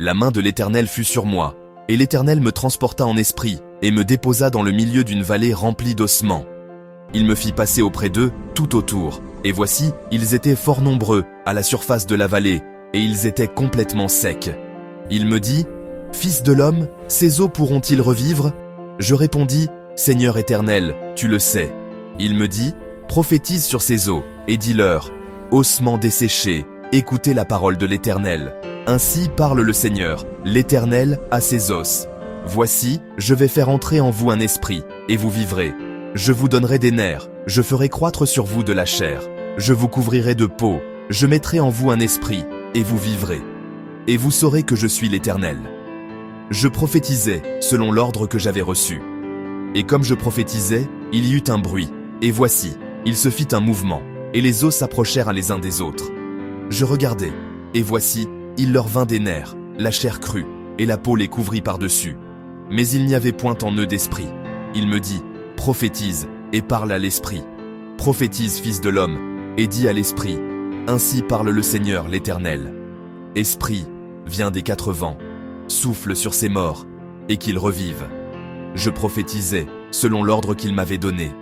La main de l'Éternel fut sur moi, et l'Éternel me transporta en esprit, et me déposa dans le milieu d'une vallée remplie d'ossements. Il me fit passer auprès d'eux, tout autour, et voici, ils étaient fort nombreux, à la surface de la vallée, et ils étaient complètement secs. Il me dit, « Fils de l'homme, ces eaux pourront-ils revivre ?» Je répondis, « Seigneur Éternel, tu le sais. » Il me dit, « Prophétise sur ces eaux, et dis-leur, ossements desséchés, écoutez la parole de l'Éternel. Ainsi parle le Seigneur, l'Éternel, à ses os. Voici, je vais faire entrer en vous un esprit, et vous vivrez. Je vous donnerai des nerfs, je ferai croître sur vous de la chair. Je vous couvrirai de peau, je mettrai en vous un esprit, et vous vivrez. Et vous saurez que je suis l'Éternel. » Je prophétisais, selon l'ordre que j'avais reçu. Et comme je prophétisais, il y eut un bruit, et voici, il se fit un mouvement, et les os s'approchèrent les uns des autres. Je regardai, et voici, il leur vint des nerfs, la chair crue, et la peau les couvrit par-dessus. Mais il n'y avait point en eux d'esprit. Il me dit, « Prophétise, et parle à l'esprit. Prophétise, fils de l'homme, et dis à l'esprit, ainsi parle le Seigneur l'Éternel. Esprit, viens des quatre vents, souffle sur ces morts, et qu'ils revivent. » Je prophétisais, selon l'ordre qu'il m'avait donné.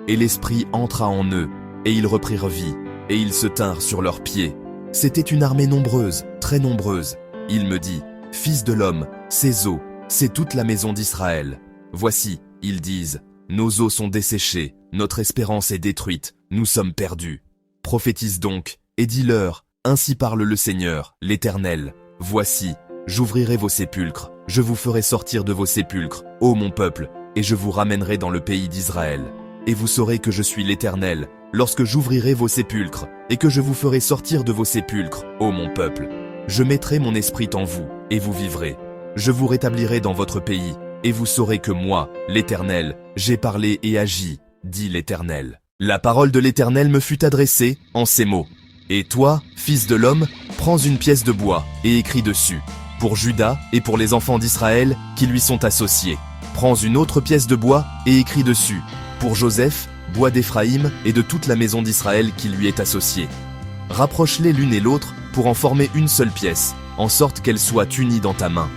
Et l'esprit entra en eux, et ils reprirent vie, et ils se tinrent sur leurs pieds. C'était une armée nombreuse, très nombreuse. Il me dit, « Fils de l'homme, ces eaux, c'est toute la maison d'Israël. Voici, ils disent, nos os sont desséchés, notre espérance est détruite, nous sommes perdus. Prophétise donc, et dis-leur, ainsi parle le Seigneur, l'Éternel. Voici, j'ouvrirai vos sépulcres, je vous ferai sortir de vos sépulcres, ô mon peuple, et je vous ramènerai dans le pays d'Israël. Et vous saurez que je suis l'Éternel, lorsque j'ouvrirai vos sépulcres, et que je vous ferai sortir de vos sépulcres, ô mon peuple. Je mettrai mon esprit en vous, et vous vivrez. Je vous rétablirai dans votre pays, et vous saurez que moi, l'Éternel, j'ai parlé et agi, dit l'Éternel. La parole de l'Éternel me fut adressée en ces mots. Et toi, fils de l'homme, prends une pièce de bois, et écris dessus, pour Juda et pour les enfants d'Israël qui lui sont associés. Prends une autre pièce de bois, et écris dessus, pour Joseph, bois d'Éphraïm et de toute la maison d'Israël qui lui est associée. Rapproche-les l'une et l'autre pour en former une seule pièce, en sorte qu'elles soient unies dans ta main.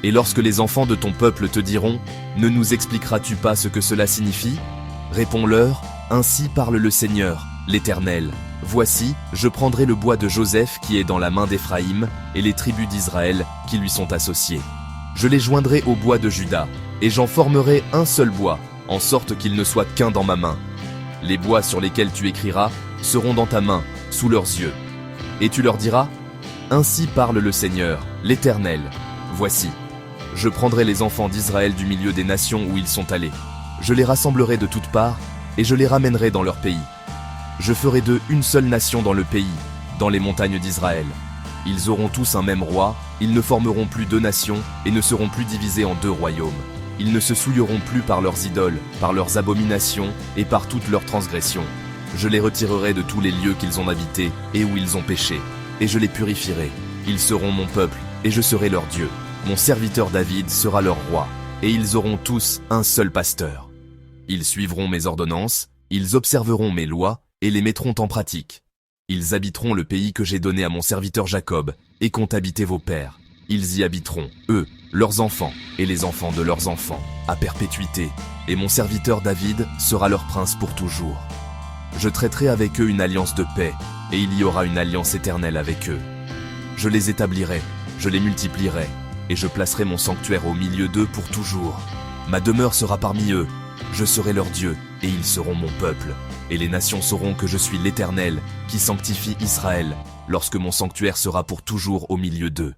Et lorsque les enfants de ton peuple te diront, « Ne nous expliqueras-tu pas ce que cela signifie ?» Réponds-leur, « Ainsi parle le Seigneur, l'Éternel. Voici, je prendrai le bois de Joseph qui est dans la main d'Éphraïm et les tribus d'Israël qui lui sont associées. Je les joindrai au bois de Juda, et j'en formerai un seul bois, en sorte qu'il ne soit qu'un dans ma main. Les bois sur lesquels tu écriras seront dans ta main, sous leurs yeux. Et tu leur diras, « Ainsi parle le Seigneur, l'Éternel. Voici, je prendrai les enfants d'Israël du milieu des nations où ils sont allés. Je les rassemblerai de toutes parts, et je les ramènerai dans leur pays. Je ferai d'eux une seule nation dans le pays, dans les montagnes d'Israël. Ils auront tous un même roi, ils ne formeront plus deux nations, et ne seront plus divisés en deux royaumes. Ils ne se souilleront plus par leurs idoles, par leurs abominations, et par toutes leurs transgressions. Je les retirerai de tous les lieux qu'ils ont habités, et où ils ont péché, et je les purifierai. Ils seront mon peuple, et je serai leur Dieu. Mon serviteur David sera leur roi, et ils auront tous un seul pasteur. Ils suivront mes ordonnances, ils observeront mes lois, et les mettront en pratique. Ils habiteront le pays que j'ai donné à mon serviteur Jacob, et qu'ont habité vos pères. Ils y habiteront, eux, leurs enfants, et les enfants de leurs enfants, à perpétuité, et mon serviteur David sera leur prince pour toujours. Je traiterai avec eux une alliance de paix, et il y aura une alliance éternelle avec eux. Je les établirai, je les multiplierai, et je placerai mon sanctuaire au milieu d'eux pour toujours. Ma demeure sera parmi eux, je serai leur Dieu, et ils seront mon peuple. Et les nations sauront que je suis l'Éternel, qui sanctifie Israël, lorsque mon sanctuaire sera pour toujours au milieu d'eux.